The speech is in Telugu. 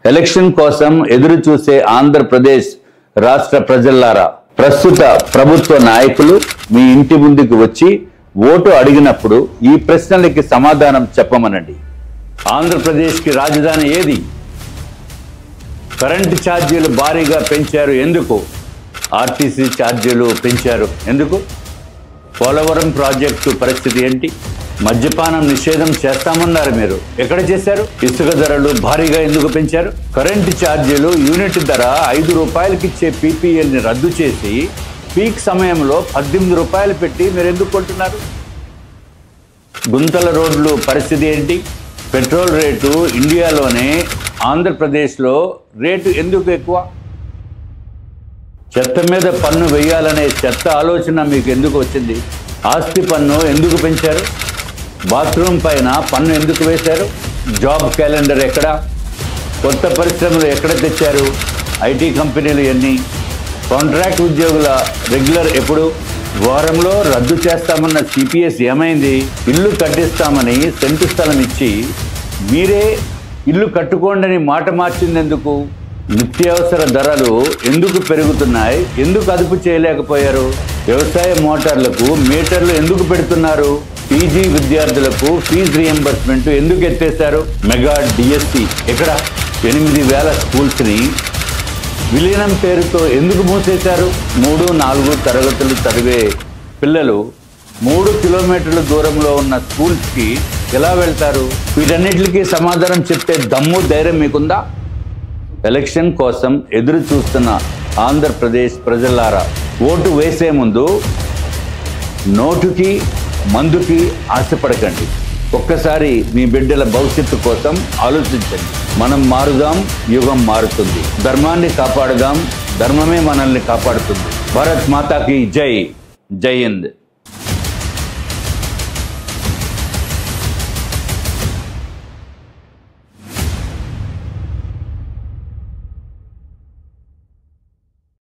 ఎలక్షన్ కోసం ఎదురు చూసే ఆంధ్రప్రదేశ్ రాష్ట్ర ప్రజలారా, ప్రస్తుత ప్రభుత్వ నాయకులు మీ ఇంటి ముందుకు వచ్చి ఓటు అడిగినప్పుడు ఈ ప్రశ్నలకి సమాధానం చెప్పమనండి. ఆంధ్రప్రదేశ్కి రాజధాని ఏది? కరెంటు ఛార్జీలు భారీగా పెంచారు ఎందుకు? ఆర్టీసీ ఛార్జీలు పెంచారు ఎందుకు? పోలవరం ప్రాజెక్టు పరిస్థితి ఏంటి? మద్యపానం నిషేధం చేస్తామన్నారు, మీరు ఎక్కడ చేశారు? ఇసుక ధరలు భారీగా ఎందుకు పెంచారు? కరెంటు ఛార్జీలు యూనిట్ ధర 5 రూపాయలకి ఇచ్చే పీపీఎల్ని రద్దు చేసి పీక్ సమయంలో 18 రూపాయలు పెట్టి మీరు ఎందుకు కొంటున్నారు? గుంతల రోడ్లు పరిస్థితి ఏంటి? పెట్రోల్ రేటు ఇండియాలోనే ఆంధ్రప్రదేశ్లో రేటు ఎందుకు ఎక్కువ? చెత్త మీద పన్ను వేయాలనే చెత్త ఆలోచన మీకు ఎందుకు వచ్చింది? ఆస్తి పన్ను ఎందుకు పెంచారు? బాత్రూమ్ పైన పన్ను ఎందుకు వేశారు? జాబ్ క్యాలెండర్ ఎక్కడ? కొత్త పరిశ్రమలు ఎక్కడ తెచ్చారు? ఐటీ కంపెనీలు ఎన్ని? కాంట్రాక్ట్ ఉద్యోగుల రెగ్యులర్ ఎప్పుడు? వారంలో రద్దు చేస్తామన్న సిపిఎస్ ఏమైంది? ఇల్లు కట్టిస్తామని సెంటు స్థలం ఇచ్చి మీరే ఇల్లు కట్టుకోండి మాట మార్చింది ఎందుకు? నిత్యావసర ధరలు ఎందుకు పెరుగుతున్నాయి? ఎందుకు అదుపు చేయలేకపోయారు? వ్యవసాయ మోటార్లకు మీటర్లు ఎందుకు పెడుతున్నారు? పీజీ విద్యార్థులకు ఫీజు రీఎంబర్స్మెంట్ ఎందుకు ఎత్తేశారు? మెగా డిఎస్సి ఎక్కడ? 8,000 స్కూల్స్ని విలీనం పేరుతో ఎందుకు మూసేశారు? 3-4 తరగతులు చదివే పిల్లలు 3 కిలోమీటర్ల దూరంలో ఉన్న స్కూల్స్కి ఎలా వెళ్తారు? వీటన్నిటికీ సమాధానం చెప్పే దమ్ము ధైర్యం మీకుందా? ఎలక్షన్ కోసం ఎదురు చూస్తున్న ఆంధ్రప్రదేశ్ ప్రజలారా, ఓటు వేసే ముందు నోటుకి మందుకి ఆశపడకండి. ఒక్కసారి మీ బిడ్డల భవిష్యత్తు కోసం ఆలోచించండి. మనం మారుదాం, యుగం మారుతుంది. ధర్మాన్ని కాపాడుదాం, ధర్మమే మనల్ని కాపాడుతుంది. భారత్ మాతాకి జై. జై హింద్.